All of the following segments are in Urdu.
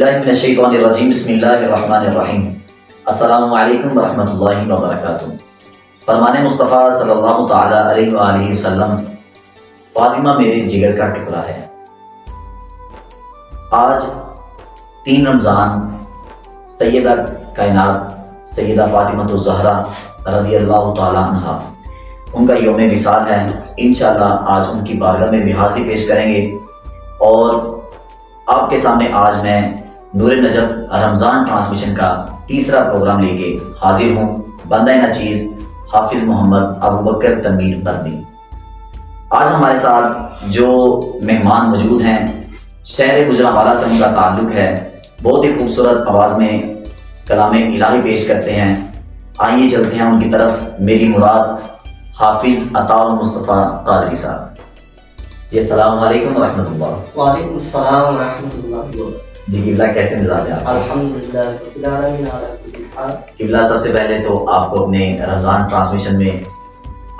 باللہ من الشیطان الرجیم بسم اللہ الرحمن الرحیم السلام علیکم ورحمۃ اللہ وبرکاتہ۔ فرمان مصطفیٰ صلی اللہ تعالیٰ علیہ وآلہ وسلم، فاطمہ میرے جگر کا ٹکڑا ہے۔ آج 3 رمضان سیدہ کائنات سیدہ فاطمہ الزہرا رضی اللہ تعالیٰ عنہا ان کا یوم وصال ہے۔ انشاءاللہ آج ان کی بارگاہ میں بھی حاضری پیش کریں گے، اور آپ کے سامنے آج میں نور نجف رمضان ٹرانسمیشن کا تیسرا پروگرام لے کے حاضر ہوں۔ بندہ ناچیز حافظ محمد ابوبکر تنویر برنی۔ آج ہمارے ساتھ جو مہمان موجود ہیں، شہر گجرانوالہ سے ان کا تعلق ہے، بہت ہی خوبصورت آواز میں کلام الہی پیش کرتے ہیں۔ آئیے چلتے ہیں ان کی طرف۔ میری مراد حافظ عطا المصطفیٰ قادری صاحب۔ جی السلام علیکم ورحمۃ اللہ۔ وعلیکم السلام ورحمۃ اللہ وبرکاتہ۔ جی قبلہ کیسے مزاج ہے آپ؟ الحمدللہ رب العالمین علی کل حال۔ قبلہ سب سے پہلے تو آپ کو اپنے رمضان ٹرانسمیشن میں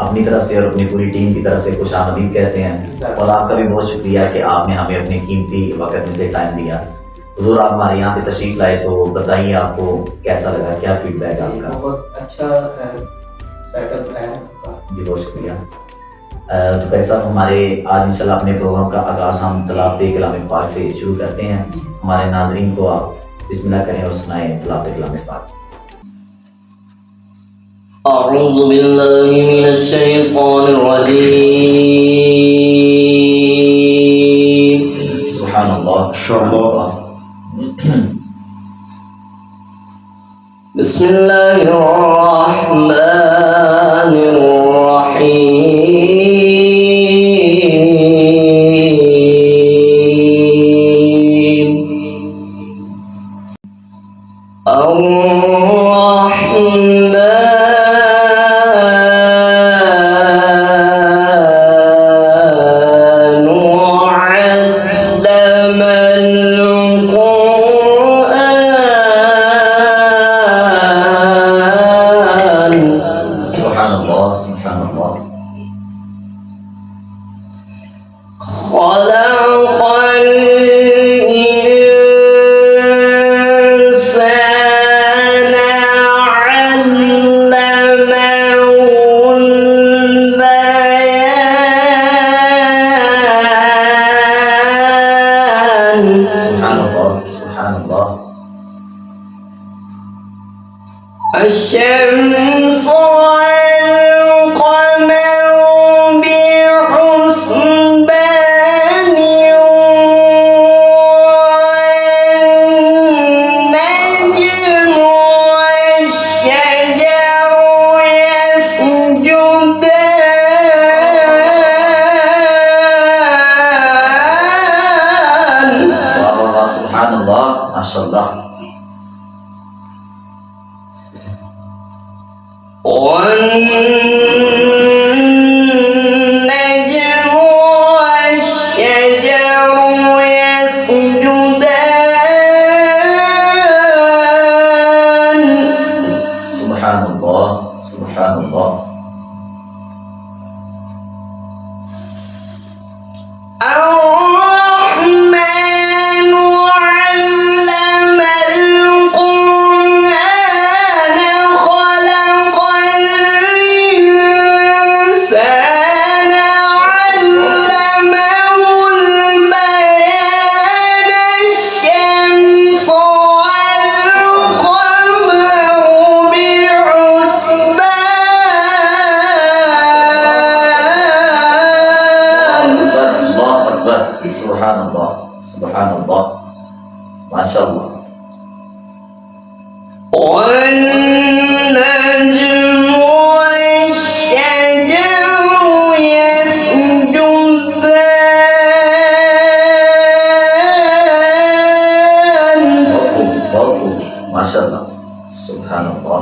اپنی طرف سے اور اپنی پوری ٹیم کی طرف سے خوش آمدید کہتے ہیں، اور آپ کا بھی بہت شکریہ کہ آپ نے ہمیں اپنے قیمتی وقت میں سے ٹائم دیا۔ حضور آپ ہمارے یہاں پہ تشریف لائے تو بتائیے آپ کو کیسا لگا، کیا فیڈ بیک آپ کا؟ بہت اچھا سیٹ اپ ہے۔ جی بہت شکریہ۔ تو کیسا ہمارے آج انشاءاللہ اپنے پروگرام کا آغاز ہم تلاوت کلام پاک سے شروع کرتے ہیں۔ ہمارے ناظرین کو آپ بسم اللہ کریں اور سنائیں تلاوت کلام پاک۔ اعوذ باللہ من الشیطان الرجیم۔ سبحان اللہ سبحان اللہ۔ بسم اللہ الرحمن الرحیم۔ الشمس والقمر بحسبان والنجم والشجر يسجدان۔ سبحان اللہ ماشاء اللہ۔ والنجم والشجر يسجدان۔ سبحان اللہ سبحان اللہ۔ الرحمن علم القرآن خلق الإنسان علمه البيان۔ الشمس والقمر بحسبان۔ اللہ اکبر، سبحان اللہ سبحان اللہ ماشاء اللہ۔ والنجم والشجر يسجدان۔ بہت خوب بہت خوب ماشاء اللہ سبحان اللہ۔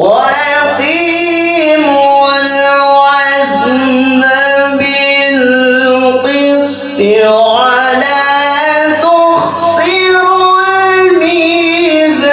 وَأَقِيمُوا الْوَزْنَ بِالْقِسْطِ وَلَا تُخْسِرُوا الْمِيزَانَ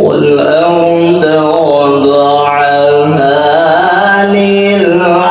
وَالْأَرْضَ وَضَعَهَا لِلْأَنَامِ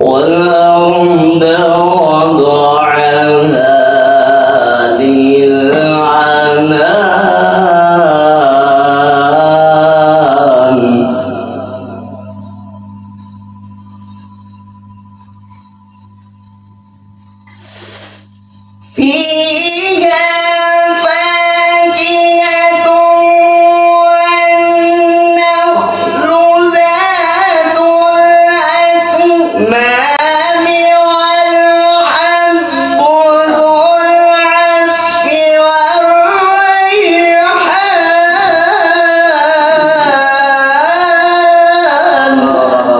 وَالْأَرْضَ وَضَعَهَا لِلْأَنَامِ فِيهَا فَاكِهَةٌ وَالنَّخْلُ ذَاتُ الْأَكْمَامِ وَالْحَبُّ ذُو الْعَصْفِ وَالرَّيْحَانُ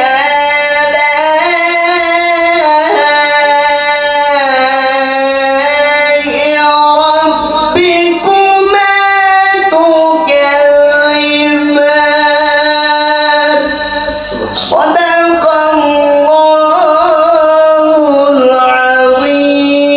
آلاء ربكما تكذبان صدق الله العظيم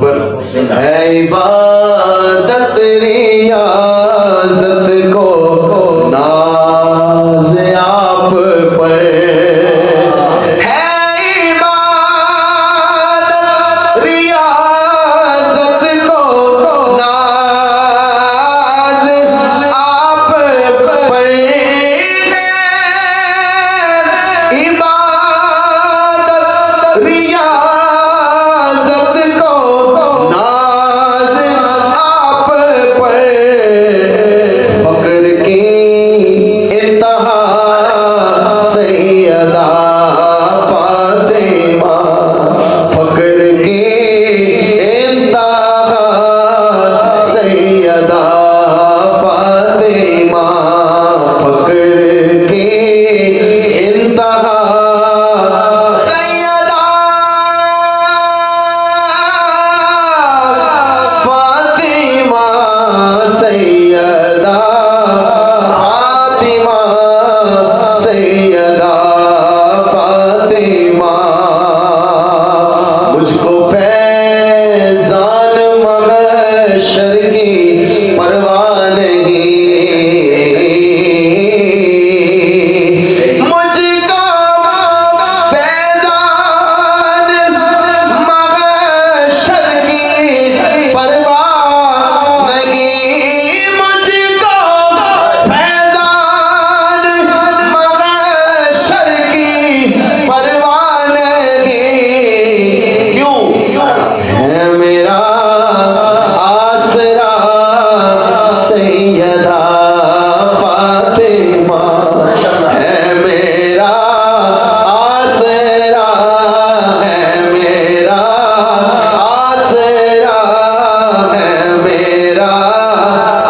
پر ہے عبادت ریاضت کو ناز آپ پر ہے عبادت ریاضت کو ناز آپ پر عبادت ریاضت کو ناز آپ پر فقر کی انتہا سیدہ فاطمہ فقر کی انتہا سیدہ فاطمہ فقر کی انتہا سیدہ فاطمہ سیدہ فاطمہ سیدہ فاطمہ مجھ کو فیضان محشر کی پرواہ نہیں مجھ کو فیضان محشر کی پرواہ نہیں مجھ کو فیضان محشر کی پرواہ نہیں کیوں ہے میرا آسرا سیدہ فاطمہ ہے میرا آسرا ہے میرا آسرا ہے میرا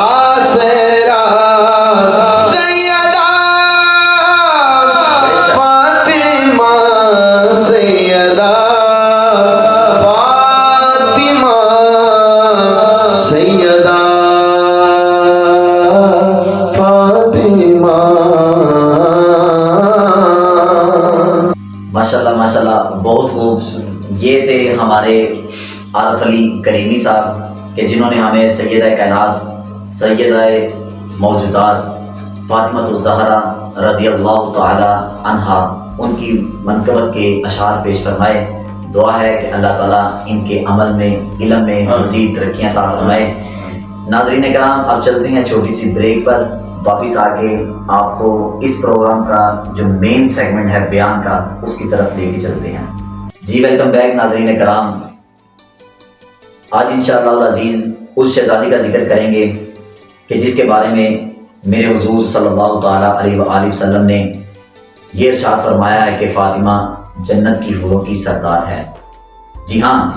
آسرا سیدہ فاطمہ سیدہ فاطمہ سیدہ فاطمہ ماشاءاللہ ماشاءاللہ بہت خوب. یہ تھے ہمارے عارف علی کریمی صاحب کہ جنہوں نے ہمیں سیدہ کائنات سیدہ موجودات فاطمہ الزہرا رضی اللہ تعالی عنہا ان کی منقبت کے اشعار پیش فرمائے. دعا ہے کہ اللہ تعالیٰ ان کے عمل میں علم میں مزید ترقیاں عطا فرمائے. ناظرین کرام اب چلتے ہیں چھوٹی سی بریک پر. واپس آ کے آپ کو اس پروگرام کا جو مین سیگمنٹ ہے بیان کا اس کی طرف لے کے چلتے ہیں. جی ویلکم بیک ناظرین کرام. آج انشاءاللہ العزیز اس شہزادی کا ذکر کریں گے کہ جس کے بارے میں میرے حضور صلی اللہ تعالیٰ علیہ وآلہ وسلم نے یہ ارشاد فرمایا ہے کہ فاطمہ جنت کی حوروں کی سردار ہے. جی ہاں،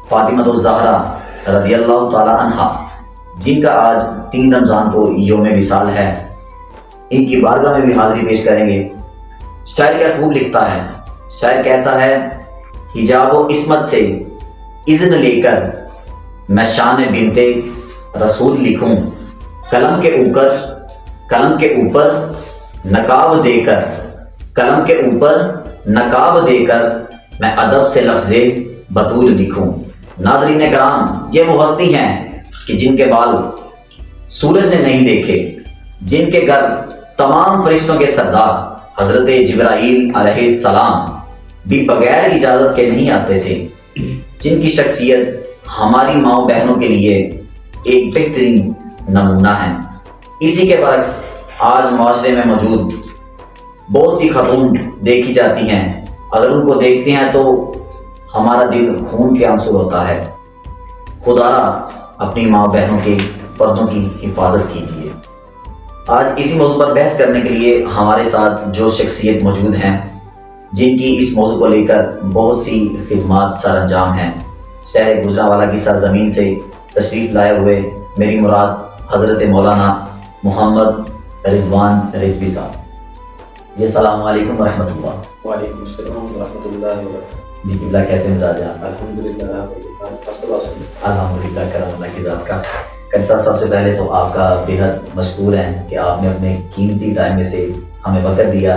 فاطمہ الزہرا رضی اللہ تعالیٰ عنہا جن کا آج 3 رمضان کو یوم وصال ہے، ان کی بارگاہ میں بھی حاضری پیش کریں گے. شاعر کیا خوب لکھتا ہے. شاعر کہتا ہے حجاب و عصمت سے اذن لے کر میں شان بنت رسول لکھوں، قلم کے اوپر نقاب دے کر قلم کے اوپر نقاب دے کر میں ادب سے لفظ بطول لکھوں. ناظرین کرام، یہ وہ ہستی ہیں کہ جن کے بال سورج نے نہیں دیکھے، جن کے گھر تمام فرشتوں کے سردار حضرت جبرائیل علیہ السلام بھی بغیر اجازت کے نہیں آتے تھے، جن کی شخصیت ہماری ماؤں بہنوں کے لیے ایک بہترین نمونہ ہے. اسی کے برعکس آج معاشرے میں موجود بہت سی خاتون دیکھی جاتی ہیں، اگر ان کو دیکھتے ہیں تو ہمارا دل خون کے آنسو ہوتا ہے. خدا اپنی ماں بہنوں کے پردوں کی حفاظت کیجیے. آج اسی موضوع پر بحث کرنے کے لیے ہمارے ساتھ جو شخصیت موجود ہیں جن کی اس موضوع کو لے کر بہت سی خدمات سر انجام ہیں، شہر گجرانوالہ کی سرزمین سے تشریف لائے ہوئے میری مراد حضرت مولانا محمد رضوان رضوی صاحب. جی السلام علیکم ورحمۃ اللہ. وعلیکم السلام ورحمۃ اللہ وبرکاتہ. جی قبلہ کیسے مزاج ہیں آپ؟ الحمدللہ الحمدللہ کرم اللہ کی ذات کا. کنی صاحب سب سے پہلے تو آپ کا بےحد مشکور ہیں کہ آپ نے اپنے قیمتی ٹائم میں سے ہمیں وقت دیا.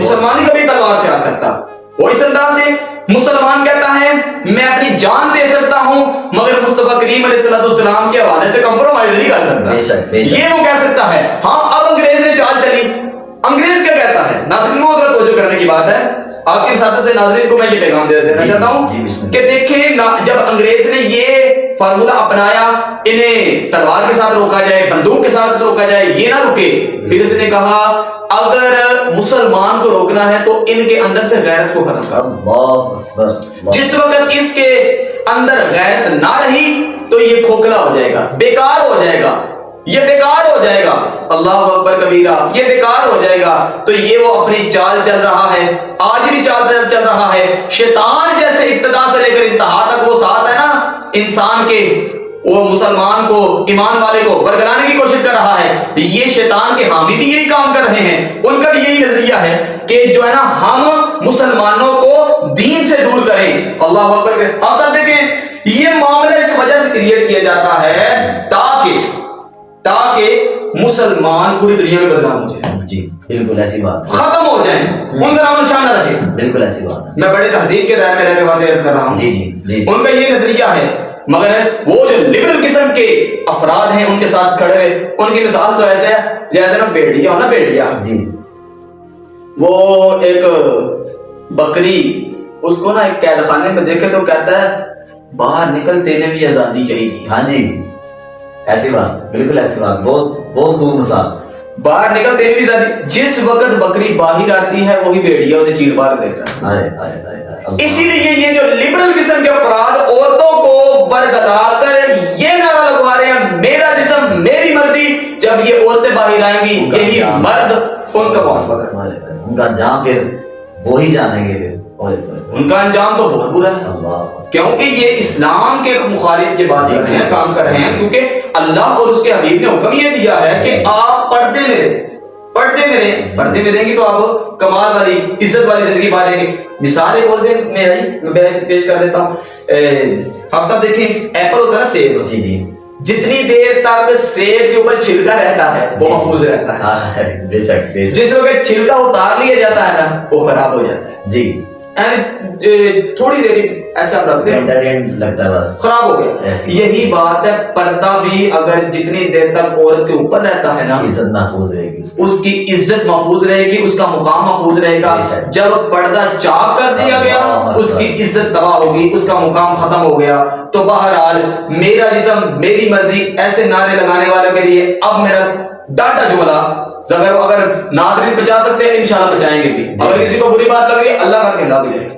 مسلمان ہی کبھی تلوار سے آ سکتا. وہ اس انداز سے مسلمان کہتا ہے میں اپنی جان دے سکتا ہوں مگر مصطفیٰ کریم علیہ السلام کے حوالے سے کمپرومائز نہیں کر سکتا. یہ وہ کہہ سکتا ہے. ہاں اب انگریز نے چال چلی. انگریز کیا کہتا ہے؟ ناظرین کو ذرا توجہ کرنے کی بات ہے. آپ کی ساتھ سے ناظرین کو میں یہ پیغام دے دینا چاہتا ہوں کہ دیکھیں جب انگریز نے یہ فارمولہ اپنایا انہیں تلوار کے ساتھ روکا جائے, بندوق کے ساتھ روکا جائے, یہ نہ رکے. پھر اس نے کہا اگر مسلمان کو روکنا ہے تو ان کے اندر سے غیرت کو ختم کر. جس وقت اس کے اندر غیرت نہ رہی تو یہ کھوکھلا ہو جائے گا, بیکار ہو جائے گا, یہ بیکار ہو جائے گا. اللہ اکبر کبیرہ, یہ بیکار ہو جائے گا. تو یہ وہ اپنی چال چل رہا ہے, آج بھی چال چل رہا ہے. شیطان جیسے ابتدا سے لے کر انتہا تک وہ ساتھ ہے نا انسان کے, وہ مسلمان کو, ایمان والے کو برگلانے کی کوشش کر رہا ہے. یہ شیطان کے حامی بھی یہی کام کر رہے ہیں. ان کا بھی یہی نظریہ ہے کہ جو ہے نا ہم مسلمانوں کو دین سے دور کریں. اللہ اکبر. آپ سب دیکھیں یہ معاملہ اس وجہ سے کریٹ کیا جاتا ہے تاکہ مسلمان پوری دنیا میں بدنام ہو جائے. جی بالکل ایسی بات, ختم ہو جائیں, ان کا نام نشان نہ رہے. بالکل ایسی بات ہے. میں بڑے تہذیب کے دائرے میں رہ کے باتیں عرض کر رہا ہوں. جی جی جی, ان کا یہ نظریہ ہے. مگر وہ جو لبرل قسم کے افراد ہیں ان کے ساتھ کھڑے ہوئے, ان کی مثال تو ایسے ہے جیسے نا بیڑیا ہو نا, بیڑیا جی وہ ایک بکری, اس کو نا ایک قید خانے میں دیکھے تو کہتا ہے باہر نکل تینے بھی آزادی چاہیے. ہاں جی ایسی بات, بالکل ایسی بات, بہت بہت خوب مثال. باہر نکل تینے بھی آزادی. جس وقت بکری باہر آتی ہے وہی بیڑیا اسے چیڑ پار دیتا ہے. اسی لیے یہ جو لبرل قسم کے افراد عورتوں کو ورگلا کر یہ نعرہ لگوا رہے ہیں میرا جسم میری مرضی, جب یہ عورتیں باہر آئیں گی یہی مرد ان کا محاسبہ کریں, ان کا انجام پھر وہی جانیں گے. ان کا انجام تو بہت برا ہے, کیونکہ یہ اسلام کے مخالف کے بات کر رہے ہیں, کام کر رہے ہیں. کیونکہ اللہ اور اس کے حبیب نے حکم یہ دیا ہے کہ آپ پردے میں رہیں. پردے میں رہیں گی تو آپ کمال والی عزت والی زندگی پالیں گے. مثال ایک اور ذہن میں آئی, میں پیش کر دیتا ہوں. آپ سب دیکھیں ایپل ہوتا ہے نا, سیب. جی جی, جتنی دیر تک سیب کے اوپر چھلکا رہتا ہے وہ محفوظ رہتا ہے. بے شک. جس وقت چھلکا اتار لیا جاتا ہے نا وہ خراب ہو جاتا ہے. جی تھوڑی دیر ایسا ہم رکھتے ہیں لگتا ہے بس خراب ہو گیا. یہی بات ہے, پردہ بھی اگر جتنی دیر تک عورت کے اوپر رہتا ہے نا عزت محفوظ رہے گی, اس کی عزت محفوظ رہے گی, اس کا مقام محفوظ رہے گا. جب پردہ چاک کر دیا گیا اس کی عزت تباہ ہوگی, اس کا مقام ختم ہو گیا. تو بہرحال میرا جسم میری مرضی ایسے نعرے لگانے والوں کے لیے اب میرا ڈاٹا جملہ اگر ناظرین بچا سکتے ہیں انشاءاللہ بچائیں گے بھی. اگر کسی کو بری بات لگ رہی ہے اللہ کا کہنا بھی جائے,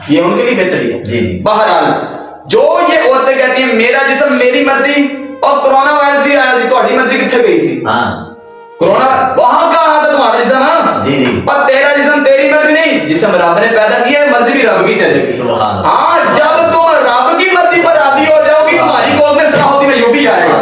یہ ان کے لیے بہتری ہے. جی جی. بہرحال جو یہ عورتیں کہتی ہیں میرا جسم میری مرضی, اور کرونا وائرس بھی آیا تھی, تمہاری مرضی کتنے گئی تھی؟ کرونا وہاں کہاں تھا تمہارا جسم؟ ہاں جی جی. پر تیرا جسم تیری مرضی نہیں, جسم رب نے پیدا کیا ہے, مرضی بھی رب کی چلے گی. ہاں جب تم رب کی مرضی پر راضی ہو جاؤ گی تمہاری قوم میں صلاحوتی میں یوں بھی آئے گا,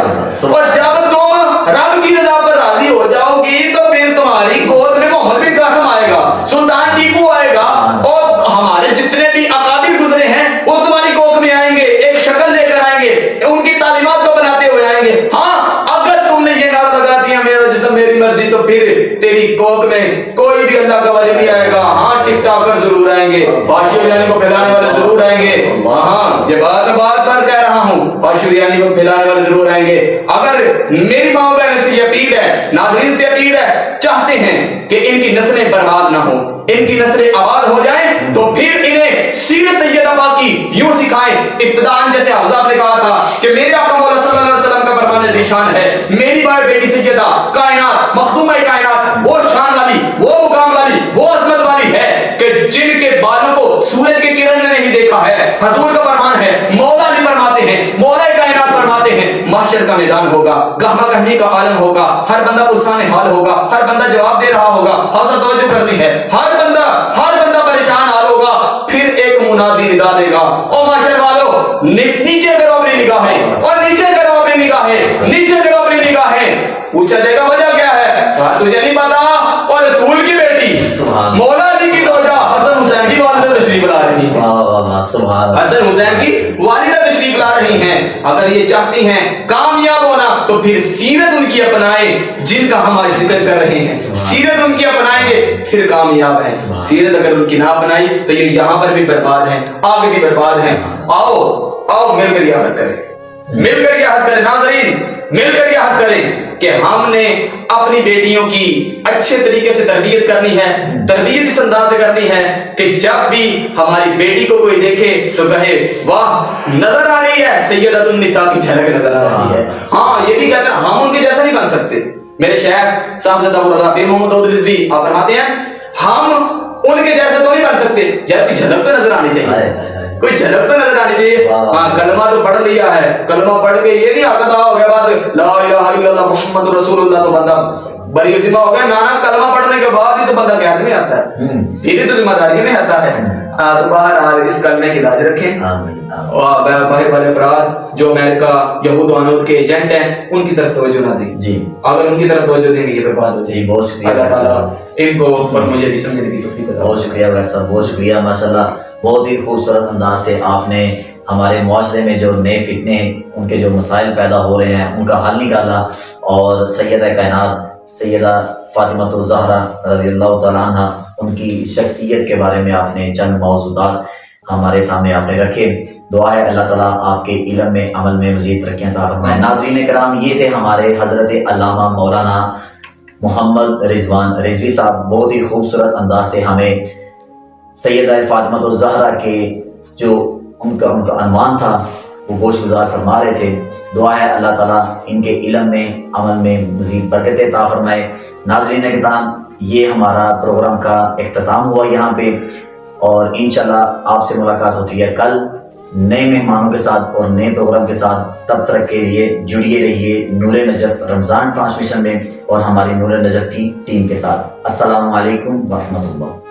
اور جب تم رب کی رضا پر راضی ہو جاؤ گی تو پھر تمہاری گود میں محمد بن قاسم آئے گا, سلطان ٹیپو آئے گا, اور ہمارے جتنے بھی اکابر گزرے ہیں وہ تمہاری کوکھ میں آئیں گے, ایک شکل لے کر آئیں گے, ان کی تعلیمات کو بناتے ہوئے آئیں گے. ہاں اگر تم نے یہ نعرہ لگا دیا میرا جسم میری مرضی تو پھر تیری کوکھ میں کوئی بھی اللہ کا ولی نہیں آئے گا. ہاں ٹک ٹاکر ضرور آئیں گے, فحش بیانی کو پھیلانے والے ضرور آئیں گے. ہاں یہ بات میں بار بار کہہ رہا ہوں, فحش بیانی کو پھیلانے والے ضرور آئیں گے. اگر میری ماں بہنوں سے یہ اپیل ہے, ناظرین سے اپیل ہے, چاہتے ہیں کہ ان کی نسلیں برباد نہ ہوں, ان کی نسلیں آباد ہو جائیں, تو پھر انہیں سیرت سیدہ پاک کی یوں سکھائیں. ابتداءً جیسے حضرت نے کہا تھا کہ میرے آقا مولا صلی اللہ علیہ وسلم کا فرمان ذیشان ہے, میری بار بیٹی سیدہ کائنات مخدومہ کائنات وہ شان والی, وہ مقام والی, وہ عظمت والی ہے کہ جن کے بالوں کو سورج کی کرن نے نہیں دیکھا ہے. حضور کا فرمان ہے, مولا علی فرماتے ہیں, مولا کائنات فرماتے ہیں, محشر کا میدان ہوگا, گہما گہمی کا عالم ہوگا, ہر بندہ پرسان حال ہوگا, ہر بندہ جواب دے رہا ہوگا. حوصلہ توجہ کرنی ہے, ہر بندہ پریشان حال ہوگا. پھر ایک منادی ندا دے گا, او معاشر والو نیچے کرو اپنی نگاہیں, اور نیچے کرو اپنی نگاہیں, نیچے کرو اپنی نگاہیں. پوچھا جائے گا وجہ کیا ہے؟ تجھے نہیں پتا, اور رسول کی بیٹی مولا علی کی زوجہ حسن حسین کی والدہ تشریف لا رہی ہیں, واہ واہ واہ سبحان اللہ. حسن حسین کی والدہ تشریف لا رہی ہیں. اگر یہ چاہتی ہیں کامیاب ہونا تو پھر سیرت ان کی اپنائیں جن کا ہم آج ذکر کر رہے ہیں. سیرت ان کی اپنائیں گے پھر کامیاب ہیں. سیرت اگر ان کی نہ اپنائی تو یہ یہاں پر بھی برباد ہیں, آگے بھی برباد ہیں. آؤ مل کر یہ حد کریں, مل کر یہ حد کریں ناظرین, مل کر یہ حد کریں کہ ہم نے اپنی بیٹیوں کی اچھے طریقے سے تربیت کرنی ہے. تربیت اس انداز سے کرنی ہے کہ جب بھی ہماری بیٹی کو کوئی دیکھے تو کہے واہ نظر آ رہی ہے سیدۃ النساء کی جھلک نظر آ رہی ہے. ہاں یہ بھی کہتے ہیں ہم ان کے جیسا نہیں بن سکتے. میرے شیخ صاحب پیر محمد داؤد رضوی آپ فرماتے ہیں ہم ان کے جیسے تو نہیں بن سکتے, یار کوئی جھلک تو نظر آنی چاہیے, کوئی جھلک تو نظر آنی چاہیے. ہاں کلمہ تو پڑھ لیا ہے, کلمہ پڑھ کے یہ نہیں آتا ہو گیا بس لا الہ الا اللہ محمد رسول اللہ تو بندہ بری ذمہ ہو گیا. نانا کلمہ پڑھنے کے بعد ہی تو بندہ قیادت میں آتا ہے, پھر تو ذمہ داری میں آتا ہے. تو بہرحال اس کلمے کی لاج رکھیں. اور بڑے بڑے افراد جو امریکہ یہود و عنود کے ایجنٹ ہیں ان کی طرف توجہ نہ دیں جی, اگر ان کی طرف توجہ دیں گے یہ برباد ہو جائے. بہت شکریہ اللہ تعالیٰ ان کو اور مجھے بھی سمجھنے کی توفیق عطا. بہت شکریہ بھائی صاحب, بہت شکریہ. ماشاءاللہ بہت ہی خوبصورت انداز سے آپ نے ہمارے معاشرے میں جو نئے فتنے ہیں ان کے جو مسائل پیدا ہو رہے ہیں ان کا حل نکالا, اور سیدہ کائنات سیدہ فاطمہ الزہرا رضی اللہ تعالیٰ عنہ ان کی شخصیت کے بارے میں آپ نے چند موضوعات ہمارے سامنے آپ نے رکھے. دعا ہے اللہ تعالیٰ آپ کے علم میں عمل میں مزید ترقیاں عطا فرمائے. ناظرین کرام یہ تھے ہمارے حضرت علامہ مولانا محمد رضوان رضوی صاحب, بہت ہی خوبصورت انداز سے ہمیں سیدہ فاطمہ الزہرا کے جو ان کا عنوان تھا وہ گوش گزار فرما رہے تھے. دعا ہے اللہ تعالیٰ ان کے علم میں عمل میں مزید برکتیں عطا فرمائے. ناظرین کرام یہ ہمارا پروگرام کا اختتام ہوا یہاں پہ, اور انشاءاللہ آپ سے ملاقات ہوتی ہے کل نئے مہمانوں کے ساتھ اور نئے پروگرام کے ساتھ. تب تک کے لیے جڑیے رہیے نور نجف رمضان ٹرانسمیشن میں اور ہماری نور نجف کی ٹیم کے ساتھ. السلام علیکم ورحمۃ اللہ.